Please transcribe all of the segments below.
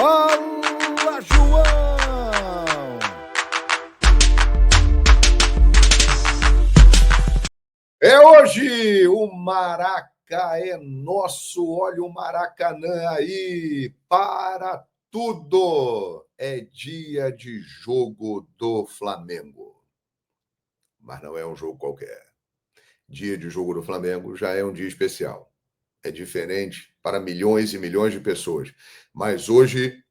Fala, João! É hoje, o Maraca é nosso, olha o Maracanã aí, para tudo! É dia de jogo do Flamengo. Mas não é um jogo qualquer. Dia de jogo do Flamengo já é um dia especial. É diferente para milhões e milhões de pessoas. Mas hoje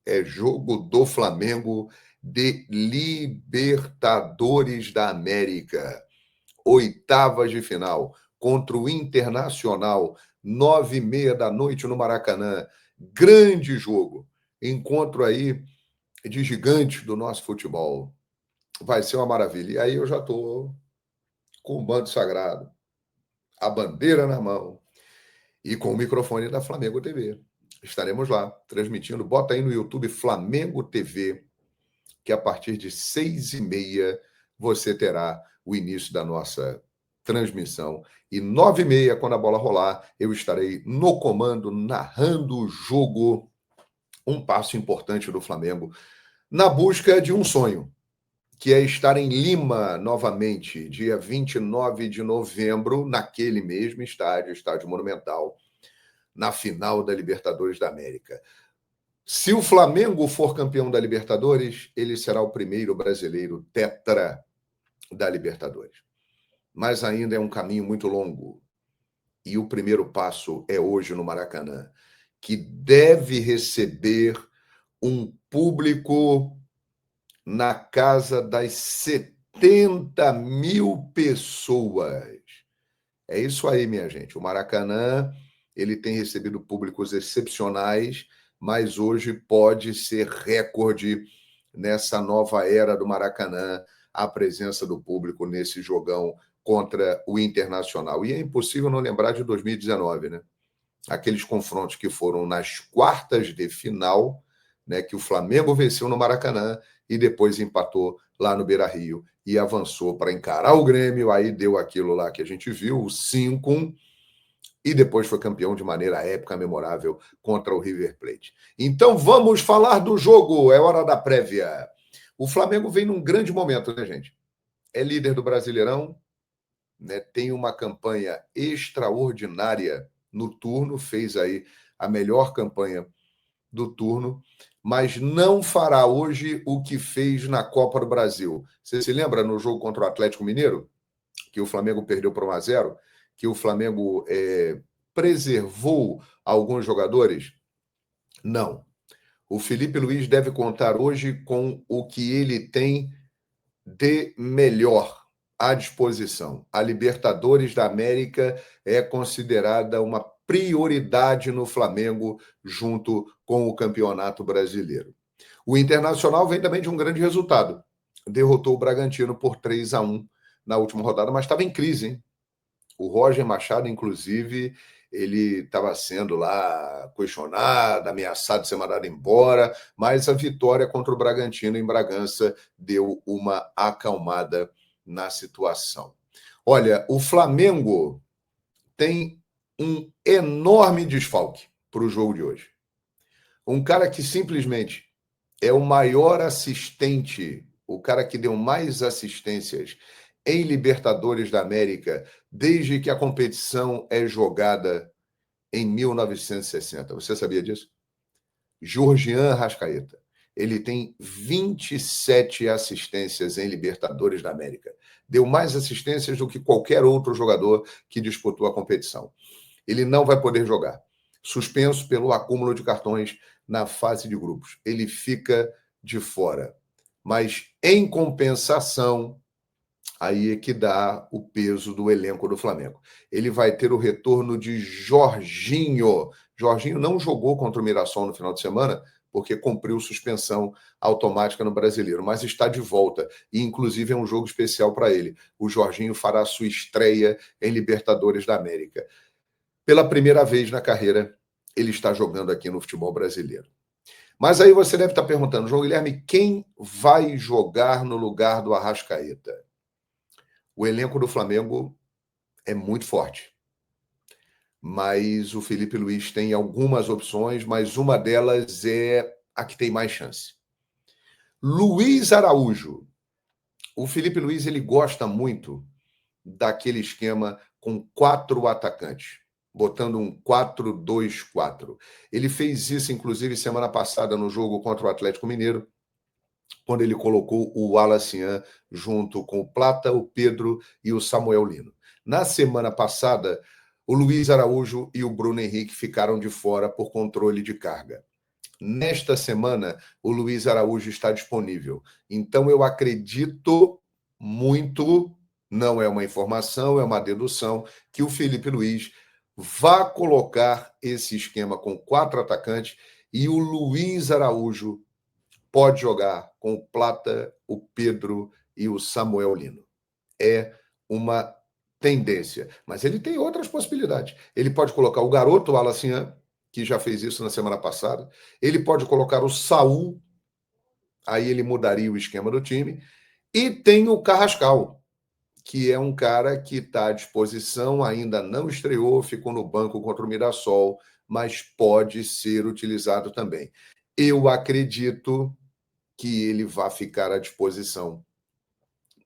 é jogo do Flamengo de Libertadores da América. Oitavas de final contra o Internacional, 9h30 da noite no Maracanã. Grande jogo. Encontro aí de gigantes do nosso futebol. Vai ser uma maravilha. E aí eu já estou com o manto sagrado, a bandeira na mão e com o microfone da Flamengo TV. Estaremos lá transmitindo. Bota aí no YouTube Flamengo TV, que a partir de 6h30 você terá o início da nossa transmissão. E 9h30, quando a bola rolar, eu estarei no comando, narrando o jogo. Um passo importante do Flamengo na busca de um sonho, que é estar em Lima novamente, dia 29 de novembro, naquele mesmo estádio, Estádio Monumental, na final da Libertadores da América. Se o Flamengo for campeão da Libertadores, ele será o primeiro brasileiro tetra da Libertadores. Mas ainda é um caminho muito longo. E o primeiro passo é hoje no Maracanã, que deve receber um público na casa das 70 mil pessoas. É isso aí, minha gente. O Maracanã, ele tem recebido públicos excepcionais, mas hoje pode ser recorde nessa nova era do Maracanã, a presença do público nesse jogão contra o Internacional. E é impossível não lembrar de 2019, né? Aqueles confrontos que foram nas quartas de final, né, que o Flamengo venceu no Maracanã e depois empatou lá no Beira-Rio e avançou para encarar o Grêmio, aí deu aquilo lá que a gente viu, o 5-1, e depois foi campeão de maneira épica, memorável, contra o River Plate. Então vamos falar do jogo, é hora da prévia. O Flamengo vem num grande momento, né, gente? É líder do Brasileirão, né, tem uma campanha extraordinária no turno, fez aí a melhor campanha do turno, mas não fará hoje o que fez na Copa do Brasil. Você se lembra no jogo contra o Atlético Mineiro, que o Flamengo perdeu por 1-0, que o Flamengo preservou alguns jogadores? Não. O Felipe Luiz deve contar hoje com o que ele tem de melhor à disposição. A Libertadores da América é considerada uma prioridade no Flamengo junto com o Campeonato Brasileiro. O Internacional vem também de um grande resultado. Derrotou o Bragantino por 3-1 na última rodada, mas estava em crise, hein? O Roger Machado, inclusive, ele estava sendo lá questionado, ameaçado de ser mandado embora, mas a vitória contra o Bragantino em Bragança deu uma acalmada na situação. Olha, o Flamengo tem um enorme desfalque para o jogo de hoje. Um cara que simplesmente é o maior assistente, o cara que deu mais assistências em Libertadores da América desde que a competição é jogada em 1960. Você sabia disso? Georgian Arrascaeta. Ele tem 27 assistências em Libertadores da América. Deu mais assistências do que qualquer outro jogador que disputou a competição. Ele não vai poder jogar. Suspenso pelo acúmulo de cartões na fase de grupos. Ele fica de fora. Mas, em compensação, aí é que dá o peso do elenco do Flamengo. Ele vai ter o retorno de Jorginho. Jorginho não jogou contra o Mirassol no final de semana, porque cumpriu suspensão automática no Brasileiro, mas está de volta. E, inclusive, é um jogo especial para ele. O Jorginho fará sua estreia em Libertadores da América. Pela primeira vez na carreira, ele está jogando aqui no futebol brasileiro. Mas aí você deve estar perguntando, João Guilherme, quem vai jogar no lugar do Arrascaeta? O elenco do Flamengo é muito forte. mas o Felipe Luiz tem algumas opções, mas uma delas é a que tem mais chance. Luiz Araújo. O Felipe Luiz ele gosta muito daquele esquema com 4 atacantes, botando um 4-2-4. Ele fez isso, inclusive, semana passada no jogo contra o Atlético Mineiro, quando ele colocou o Wallace junto com o Plata, o Pedro e o Samuel Lino. Na semana passada, o Luiz Araújo e o Bruno Henrique ficaram de fora por controle de carga. Nesta semana, o Luiz Araújo está disponível. Então, eu acredito muito, não é uma informação, é uma dedução, que o Felipe Luiz vá colocar esse esquema com 4 atacantes e o Luiz Araújo pode jogar com o Plata, o Pedro e o Samuel Lino. É uma tendência. Mas ele tem outras possibilidades. Ele pode colocar o garoto, o Alassian, que já fez isso na semana passada. Ele pode colocar o Saul, aí ele mudaria o esquema do time. E tem o Carrascal, que é um cara que está à disposição, ainda não estreou, ficou no banco contra o Mirassol, mas pode ser utilizado também. Eu acredito que ele vai ficar à disposição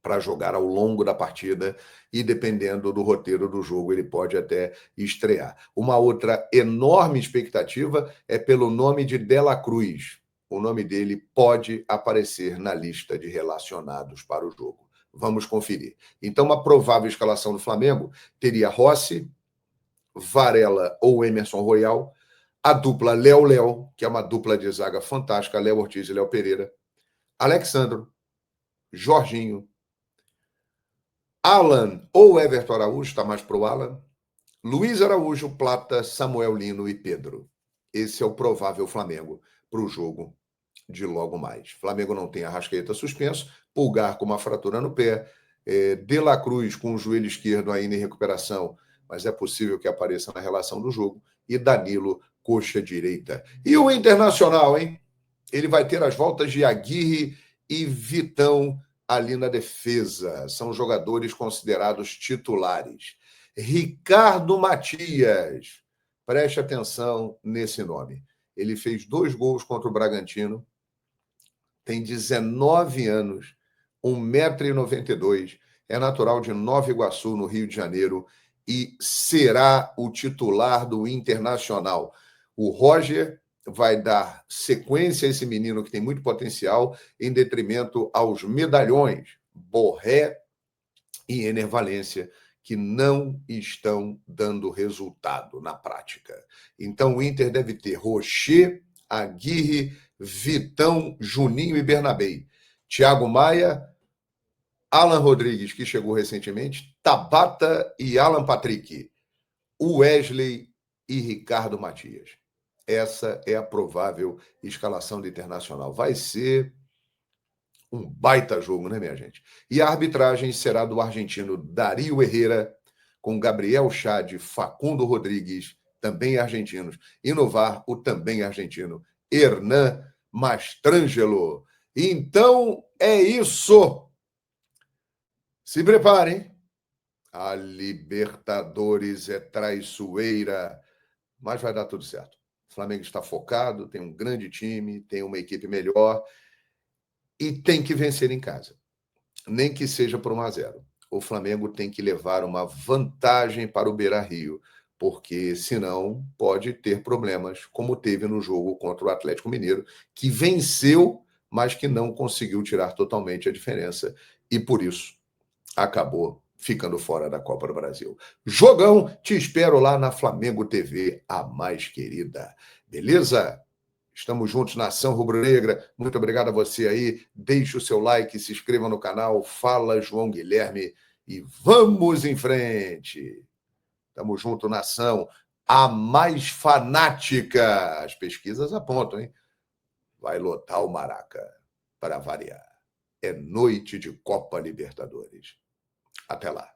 para jogar ao longo da partida e, dependendo do roteiro do jogo, ele pode até estrear. Uma outra enorme expectativa é pelo nome de Dela Cruz. O nome dele pode aparecer na lista de relacionados para o jogo. Vamos conferir. Então, uma provável escalação do Flamengo teria Rossi, Varela ou Emerson Royal, a dupla Léo-Léo, que é uma dupla de zaga fantástica, Léo Ortiz e Léo Pereira, Alexandro, Jorginho, Alan ou Everton Araújo, está mais para o Alan, Luiz Araújo, Plata, Samuel Lino e Pedro. Esse é o provável Flamengo para o jogo de logo mais. Flamengo não tem Arrascaeta suspenso, Pulgar com uma fratura no pé, De La Cruz com o joelho esquerdo ainda em recuperação, mas é possível que apareça na relação do jogo, e Danilo, coxa direita. E o Internacional, hein? Ele vai ter as voltas de Aguirre e Vitão ali na defesa. São jogadores considerados titulares. Ricardo Matias. Preste atenção nesse nome. Ele fez 2 gols contra o Bragantino. Tem 19 anos, 1,92 m. É natural de Nova Iguaçu, no Rio de Janeiro, e será o titular do Internacional. O Roger vai dar sequência a esse menino que tem muito potencial, em detrimento aos medalhões Borré e Ener Valencia, que não estão dando resultado na prática. Então, o Inter deve ter Rocher, Aguirre, Vitão, Juninho e Bernabei. Thiago Maia, Alan Rodrigues, que chegou recentemente, Tabata e Alan Patrick, Wesley e Ricardo Matias. Essa é a provável escalação do Internacional. Vai ser um baita jogo, né, minha gente? E a arbitragem será do argentino Darío Herrera, com Gabriel Chade, Facundo Rodrigues, também argentinos, e no VAR, o também argentino Hernan Mastrangelo. Então, é isso. Se preparem. A Libertadores é traiçoeira, mas vai dar tudo certo. O Flamengo está focado, tem um grande time, tem uma equipe melhor e tem que vencer em casa, nem que seja por 1-0. O Flamengo tem que levar uma vantagem para o Beira-Rio, porque senão pode ter problemas, como teve no jogo contra o Atlético Mineiro, que venceu, mas que não conseguiu tirar totalmente a diferença e por isso acabou ficando fora da Copa do Brasil. Jogão, te espero lá na Flamengo TV, a mais querida. Beleza? Estamos juntos, nação rubro-negra. Muito obrigado a você aí. Deixe o seu like, se inscreva no canal. Fala João Guilherme e vamos em frente. Estamos juntos, nação. A mais fanática. As pesquisas apontam, hein? Vai lotar o Maraca, para variar. É noite de Copa Libertadores. Até lá.